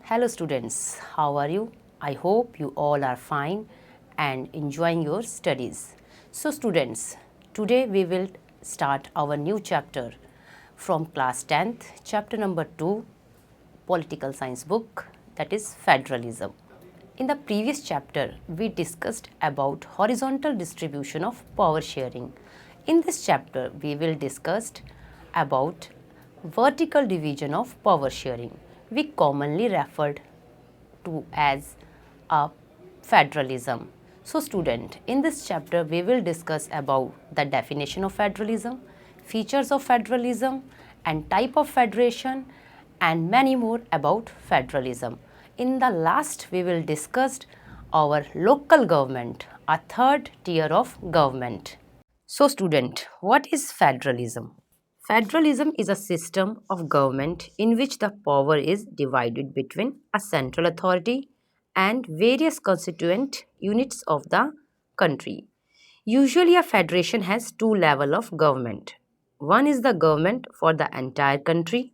Hello students, how are you? I hope you all are fine and enjoying your studies. So students, today we will start our new chapter from class 10th, chapter number 2, political science book, that is Federalism. In the previous chapter, we discussed about horizontal distribution of power sharing. In this chapter, we will discuss about vertical division of power sharing. We commonly referred to as a federalism. So student, in this chapter we will discuss about the definition of federalism, features of federalism and type of federation and many more about federalism. In the last we will discuss our local government, a third tier of government. So student, what is federalism? Federalism is a system of government in which the power is divided between a central authority and various constituent units of the country. Usually a federation has two levels of government. One is the government for the entire country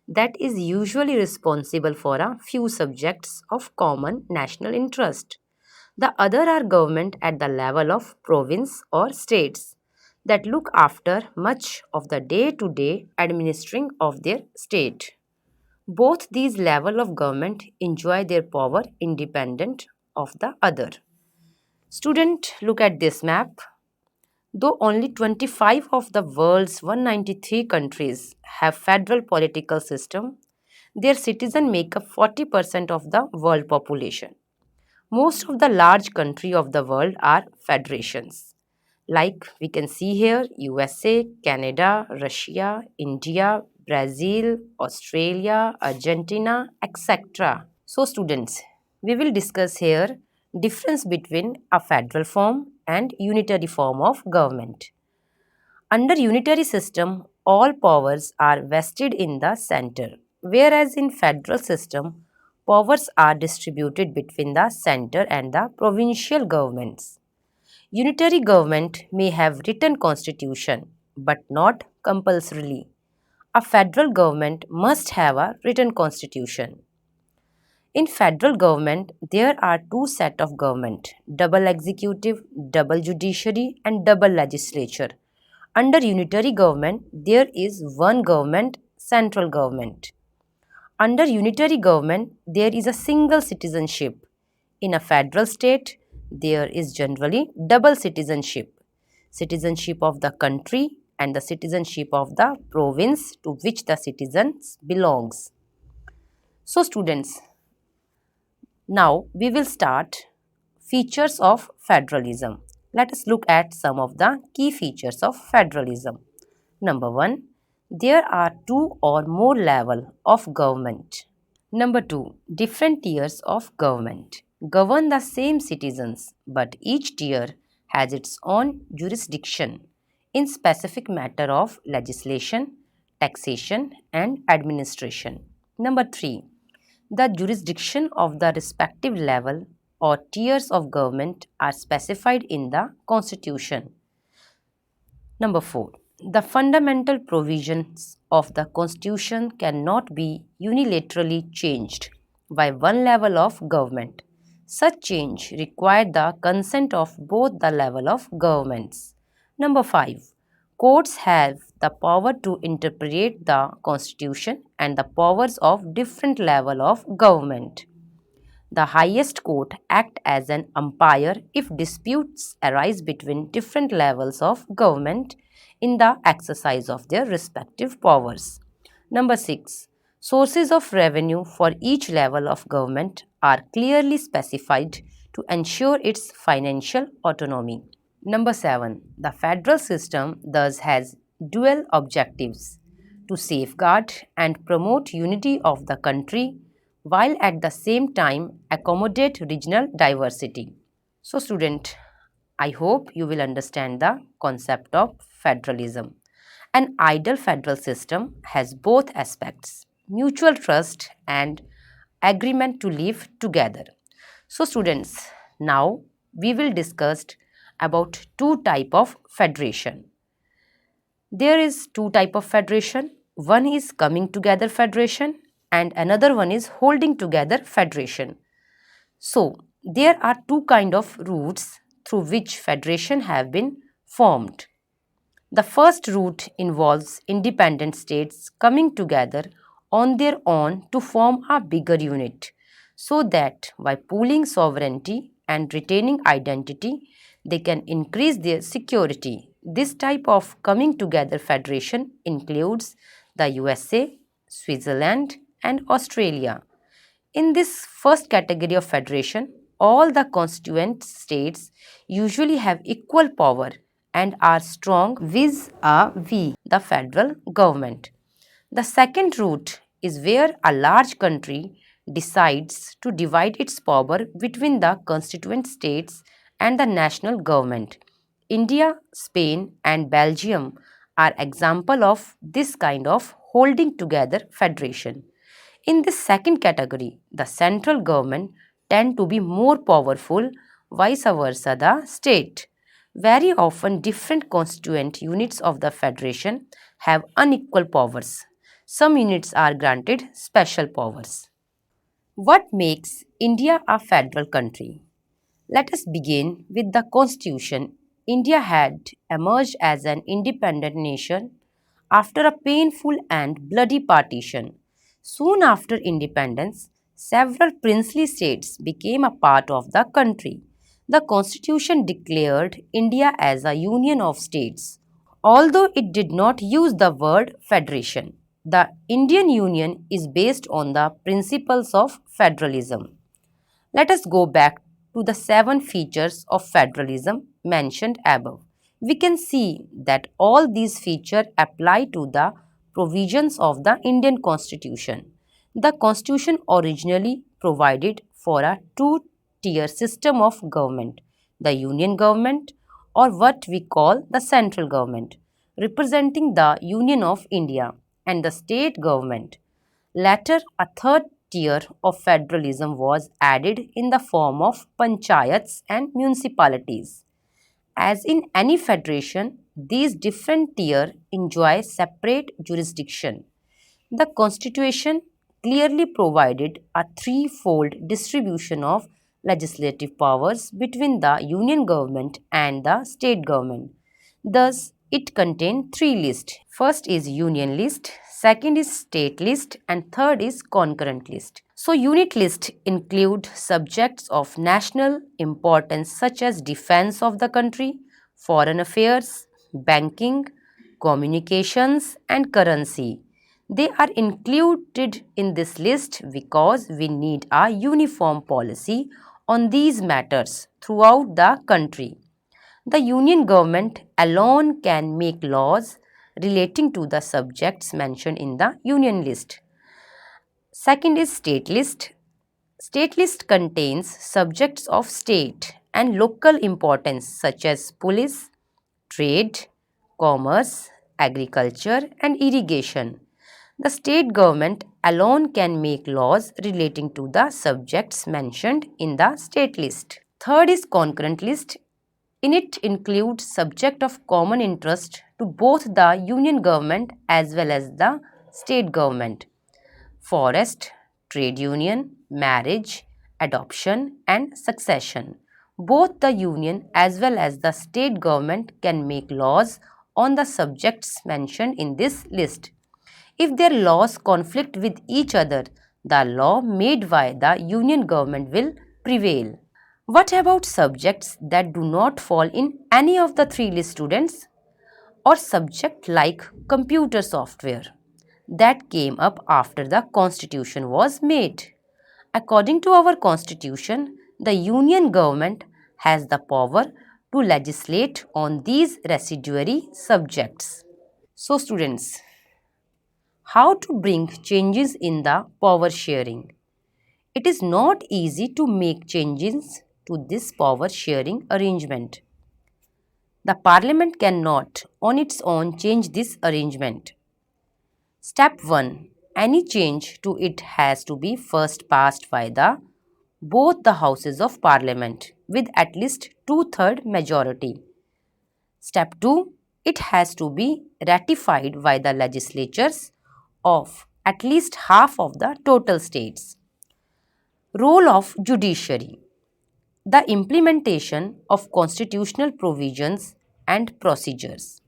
that is usually responsible for a few subjects of common national interest. The other are government at the level of province or states that look after much of the day-to-day administering of their state. Both these levels of government enjoy their power independent of the other. Student, look at this map. Though only 25 of the world's 193 countries have federal political system, their citizens make up 40% of the world population. Most of the large countries of the world are federations. Like we can see here USA, Canada, Russia, India, Brazil, Australia, Argentina, etc. So students, we will discuss here difference between a federal form and unitary form of government. Under unitary system, all powers are vested in the center, whereas in federal system, powers are distributed between the center and the provincial governments. Unitary government may have written constitution, but not compulsorily. A federal government must have a written constitution. In federal government, there are two set of government, double executive, double judiciary and double legislature. Under unitary government, there is one government, central government. Under unitary government, there is a single citizenship. In a federal state, there is generally double citizenship. Citizenship of the country and the citizenship of the province to which the citizens belongs. So students, now we will start features of federalism. Let us look at some of the key features of federalism. Number 1, there are two or more levels of government. Number 2, different tiers of government govern the same citizens, but each tier has its own jurisdiction in specific matter of legislation, taxation and administration. Number 3, the jurisdiction of the respective level or tiers of government are specified in the Constitution. Number 4. The fundamental provisions of the Constitution cannot be unilaterally changed by one level of government. Such change requires the consent of both the level of governments. Number 5. Courts have the power to interpret the Constitution and the powers of different level of government. The highest court acts as an umpire if disputes arise between different levels of government in the exercise of their respective powers. Number 6. Sources of revenue for each level of government are clearly specified to ensure its financial autonomy. Number 7. The federal system thus has dual objectives to safeguard and promote unity of the country while at the same time accommodate regional diversity. So student, I hope you will understand the concept of federalism. An ideal federal system has both aspects, mutual trust and agreement to live together. So students, now we will discuss about two type of federation. There is two type of federation. One is coming together federation and another one is holding together federation. So, there are two kind of routes through which federation have been formed. The first route involves independent states coming together on their own to form a bigger unit, so that by pooling sovereignty and retaining identity, they can increase their security. This type of coming together federation includes the USA, Switzerland, and Australia. In this first category of federation, all the constituent states usually have equal power and are strong vis-a-vis the federal government. The second route is where a large country decides to divide its power between the constituent states and the national government. India, Spain, and Belgium are example of this kind of holding together federation. In this second category, the central government tend to be more powerful, vice versa the state. Very often different constituent units of the federation have unequal powers. Some units are granted special powers. What makes India a federal country? Let us begin with the constitution. India had emerged as an independent nation after a painful and bloody partition. Soon after independence, several princely states became a part of the country. The constitution declared India as a union of states. Although it did not use the word federation, the Indian Union is based on the principles of federalism. Let us go back to the seven features of federalism mentioned above. We can see that all these features apply to the provisions of the Indian Constitution. The Constitution originally provided for a two-tier system of government, the Union government or what we call the central government, representing the Union of India, and the state government. Later, a third tier of federalism was added in the form of panchayats and municipalities. As in any federation, these different tiers enjoy separate jurisdiction. The constitution clearly provided a threefold distribution of legislative powers between the union government and the state government. Thus, it contained three lists. First is union list, second is state list, and third is concurrent list. So, unit list include subjects of national importance such as defense of the country, foreign affairs, banking, communications, and currency. They are included in this list because we need a uniform policy on these matters throughout the country. The union government alone can make laws relating to the subjects mentioned in the union list. Second is state list. State list contains subjects of state and local importance such as police, trade, commerce, agriculture, and irrigation. The state government alone can make laws relating to the subjects mentioned in the state list. Third is concurrent list. In it includes subject of common interest to both the union government as well as the state government. Forest, trade union, marriage, adoption, and succession. Both the union as well as the state government can make laws on the subjects mentioned in this list. If their laws conflict with each other, the law made by the union government will prevail. What about subjects that do not fall in any of the three list, students? Or subject like computer software that came up after the constitution was made. According to our constitution, the union government has the power to legislate on these residuary subjects. So students, how to bring changes in the power sharing? It is not easy to make changes to this power sharing arrangement. The parliament cannot on its own change this arrangement. Step 1. Any change to it has to be first passed by both the houses of parliament with at least two-thirds majority. Step 2. It has to be ratified by the legislatures of at least half of the total states. Role of judiciary. The implementation of constitutional provisions and procedures.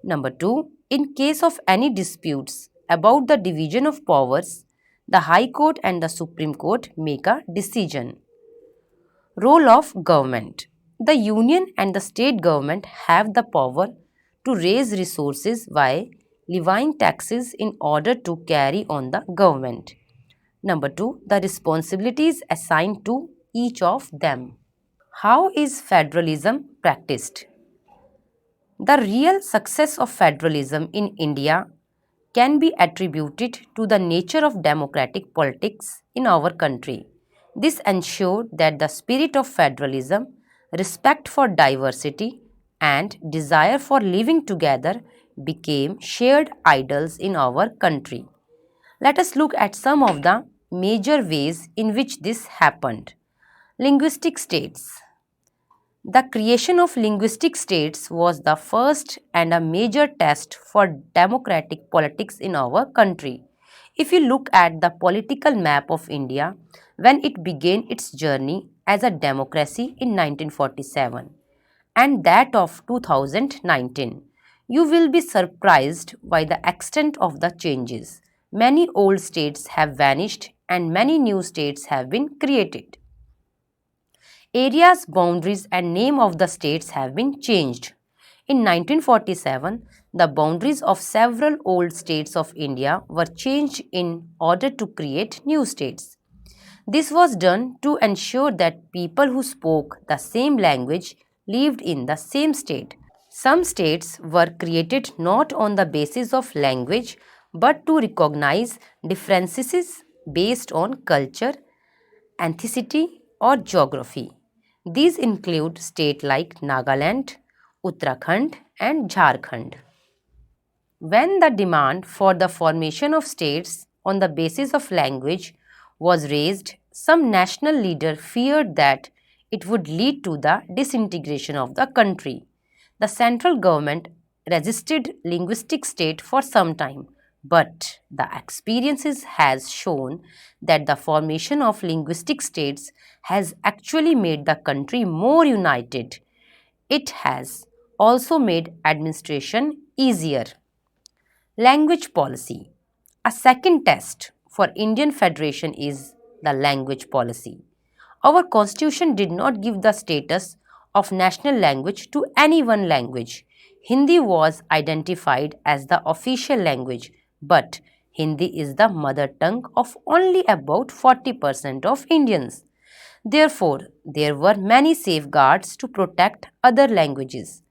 Number 2. In case of any disputes about the division of powers, the High Court and the Supreme Court make a decision. Role of government. The union and the state government have the power to raise resources while levying taxes in order to carry on the government. Number 2. The responsibilities assigned to each of them. How is federalism practiced? The real success of federalism in India can be attributed to the nature of democratic politics in our country. This ensured that the spirit of federalism, respect for diversity, and desire for living together became shared ideals in our country. Let us look at some of the major ways in which this happened. Linguistic states. The creation of linguistic states was the first and a major test for democratic politics in our country. If you look at the political map of India, when it began its journey as a democracy in 1947 and that of 2019, you will be surprised by the extent of the changes. Many old states have vanished and many new states have been created. Areas, boundaries and name of the states have been changed. In 1947, the boundaries of several old states of India were changed in order to create new states. This was done to ensure that people who spoke the same language lived in the same state. Some states were created not on the basis of language but to recognize differences based on culture, ethnicity, or geography. These include states like Nagaland, Uttarakhand, and Jharkhand. When the demand for the formation of states on the basis of language was raised, some national leaders feared that it would lead to the disintegration of the country. The central government resisted linguistic state for some time, but the experiences has shown that the formation of linguistic states has actually made the country more united. It has also made administration easier. Language policy. A second test for Indian Federation is the language policy. Our constitution did not give the status of national language to any one language. Hindi was identified as the official language, but Hindi is the mother tongue of only about 40% of Indians. Therefore, there were many safeguards to protect other languages.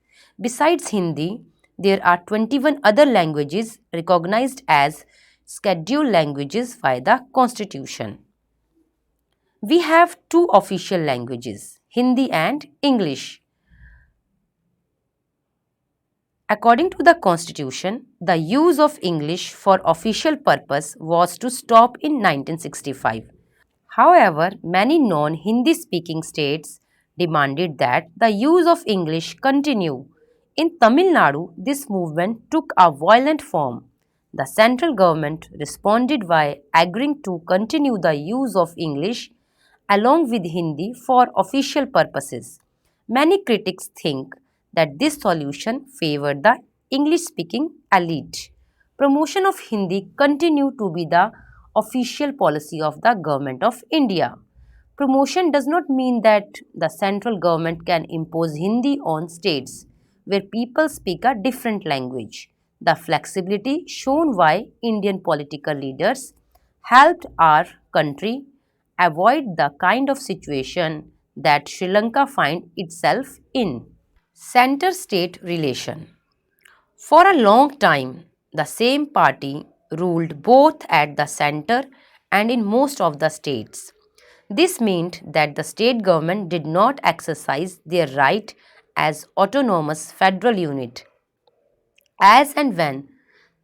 Besides Hindi, there are 21 other languages recognized as scheduled languages by the Constitution. We have two official languages, Hindi and English. According to the Constitution, the use of English for official purpose was to stop in 1965. However, many non-Hindi speaking states demanded that the use of English continue. In Tamil Nadu, this movement took a violent form. The central government responded by agreeing to continue the use of English along with Hindi for official purposes. Many critics think that this solution favored the English speaking elite. Promotion of Hindi continued to be the official policy of the Government of India. Promotion does not mean that the central government can impose Hindi on states where people speak a different language. The flexibility shown by Indian political leaders helped our country avoid the kind of situation that Sri Lanka find itself in. Center-state relation. For a long time, the same party ruled both at the center and in most of the states. This meant that the state government did not exercise their right as autonomous federal unit. As and when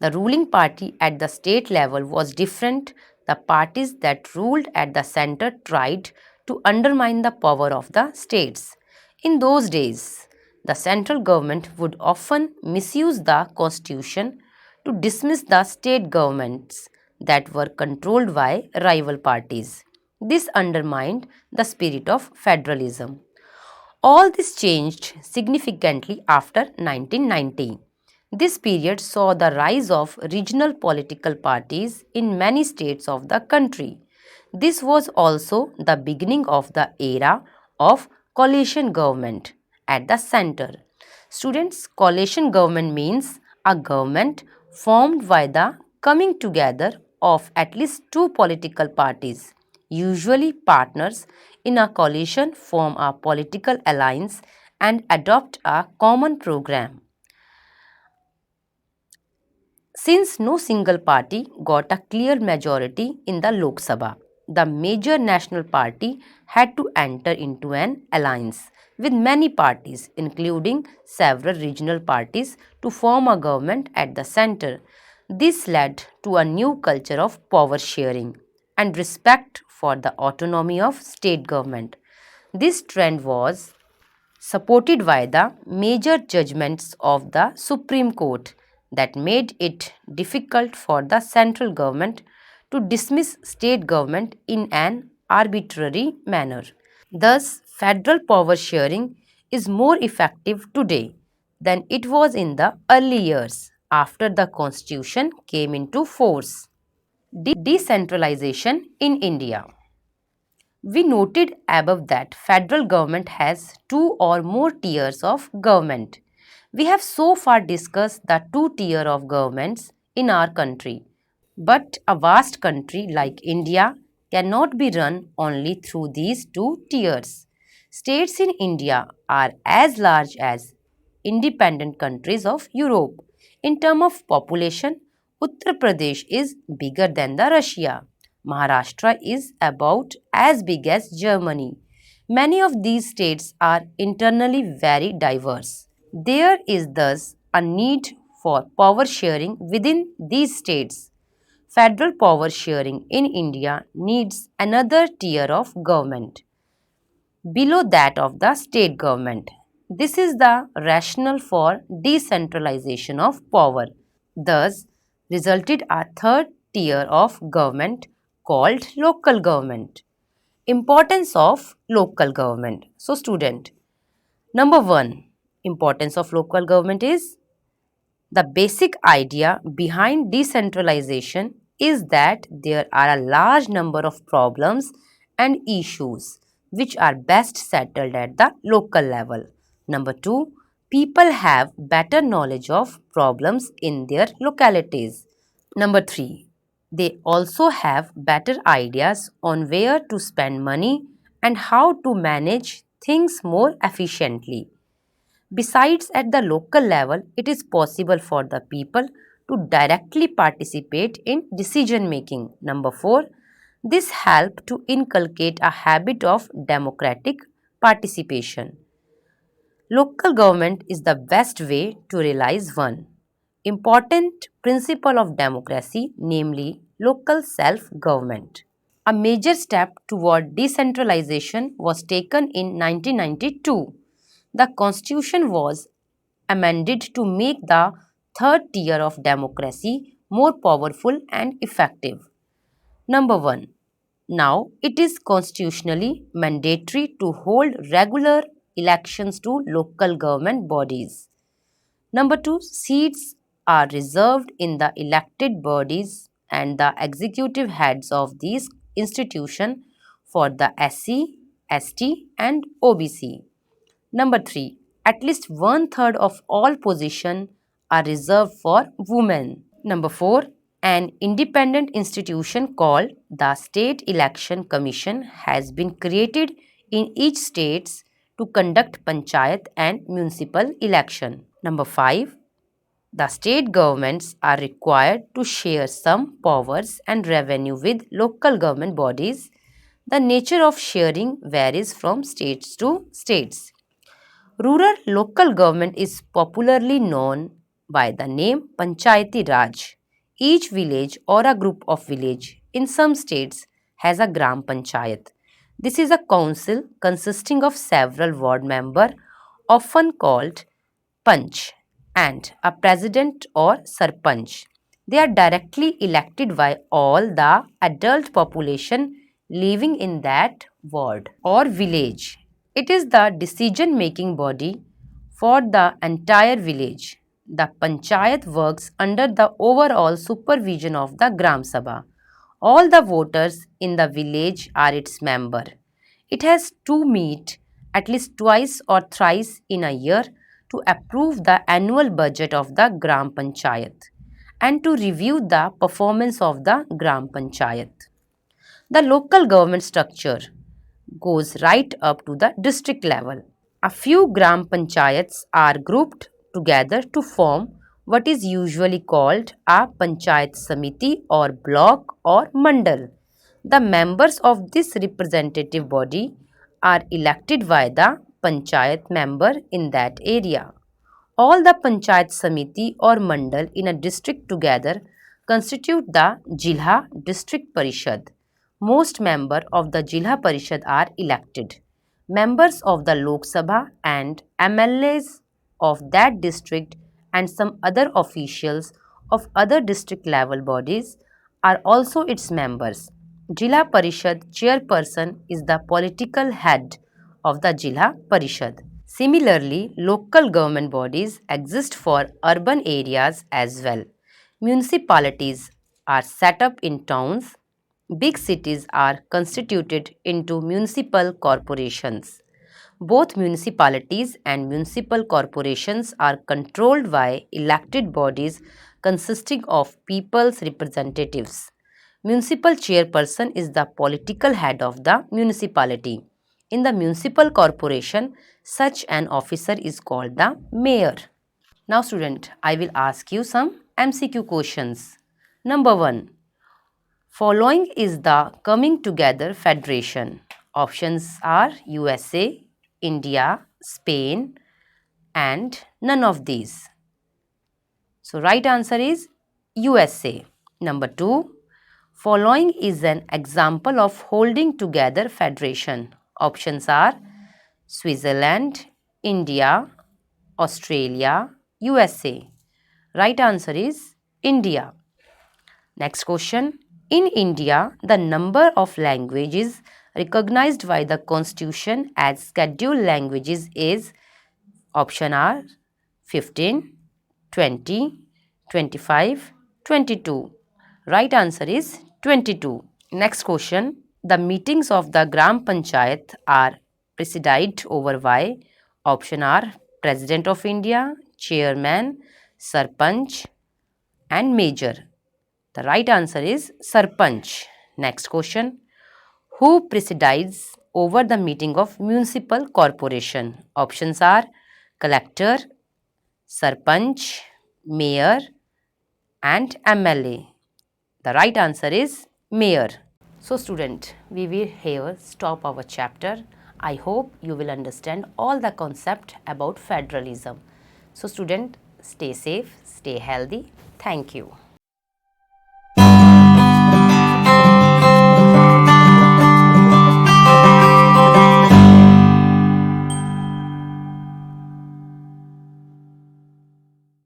the ruling party at the state level was different, the parties that ruled at the center tried to undermine the power of the states. In those days, the central government would often misuse the constitution to dismiss the state governments. that were controlled by rival parties. This undermined the spirit of federalism. All this changed significantly after 1990. This period saw the rise of regional political parties in many states of the country. This was also the beginning of the era of coalition government at the center. Students, coalition government means a government formed by the coming together of at least two political parties. Usually, partners in a coalition form a political alliance and adopt a common program. Since no single party got a clear majority in the Lok Sabha, the major national party had to enter into an alliance with many parties, including several regional parties, to form a government at the center. This led to a new culture of power sharing and respect for the autonomy of state government. This trend was supported by the major judgments of the Supreme Court that made it difficult for the central government to dismiss state government in an arbitrary manner. Thus, federal power sharing is more effective today than it was in the early years after the constitution came into force. Decentralization in India. We noted above that federal government has two or more tiers of government. We have so far discussed the two tier of governments in our country. But a vast country like India cannot be run only through these two tiers. States in India are as large as independent countries of Europe. In terms of population, Uttar Pradesh is bigger than the Russia. Maharashtra is about as big as Germany. Many of these states are internally very diverse. There is thus a need for power sharing within these states. Federal power sharing in India needs another tier of government below that of the state government. This is the rationale for decentralization of power. Thus, resulted a third tier of government called local government. Importance of local government. So, student, number one, importance of local government is the basic idea behind decentralization is that there are a large number of problems and issues which are best settled at the local level. Number two, people have better knowledge of problems in their localities. Number three, they also have better ideas on where to spend money and how to manage things more efficiently. Besides, at the local level, it is possible for the people to directly participate in decision making. Number four, this helps to inculcate a habit of democratic participation. Local government is the best way to realize one important principle of democracy, namely local self government. A major step toward decentralization was taken in 1992. The constitution was amended to make the third tier of democracy more powerful and effective. Number 1. Now it is constitutionally mandatory to hold regular elections to local government bodies. Number 2. Seats are reserved in the elected bodies and the executive heads of these institutions for the SC, ST and OBC. Number 3. At least one third of all positions are reserved for women. Number 4. An independent institution called the State Election Commission has been created in each state to conduct panchayat and municipal election. Number 5. The state governments are required to share some powers and revenue with local government bodies. The nature of sharing varies from states to states. Rural local government is popularly known by the name Panchayati Raj. Each village or a group of village in some states has a Gram Panchayat. This is a council consisting of several ward members, often called Panch, and a president or Sarpanch. They are directly elected by all the adult population living in that ward or village. It is the decision-making body for the entire village. The panchayat works under the overall supervision of the Gram Sabha. All the voters in the village are its member. It has to meet at least twice or thrice in a year to approve the annual budget of the Gram Panchayat and to review the performance of the Gram Panchayat. The local government structure goes right up to the district level. A few Gram Panchayats are grouped together to form what is usually called a Panchayat Samiti or block or mandal. The members of this representative body are elected by the Panchayat member in that area. All the Panchayat Samiti or Mandal in a district together constitute the Jilha District Parishad. Most members of the Jilha Parishad are elected. Members of the Lok Sabha and MLAs of that district and some other officials of other district level bodies are also its members. Jilha Parishad chairperson is the political head of the Jilha Parishad. Similarly, local government bodies exist for urban areas as well. Municipalities are set up in towns. Big cities are constituted into municipal corporations. Both municipalities and municipal corporations are controlled by elected bodies consisting of people's representatives. Municipal chairperson is the political head of the municipality. In the municipal corporation, such an officer is called the mayor. Now student, I will ask you some MCQ questions. Number 1. Following is the coming together federation. Options are USA, India, Spain and none of these. So right answer is USA. Number 2. Following is an example of holding together federation. Options are Switzerland, India, Australia, USA. Right answer is India. Next question. In India, the number of languages recognized by the Constitution as scheduled languages is option are 15, 20, 25, 22. Right answer is 22. Next question. The meetings of the Gram Panchayat are presided over by option are President of India, Chairman, Sarpanch and Major. The right answer is Sarpanch. Next question. Who presides over the meeting of municipal corporation? Options are Collector, Sarpanch, Mayor and MLA. The right answer is Mayor. So student, we will here stop our chapter. I hope you will understand all the concept about federalism. So student, stay safe, stay healthy. Thank you.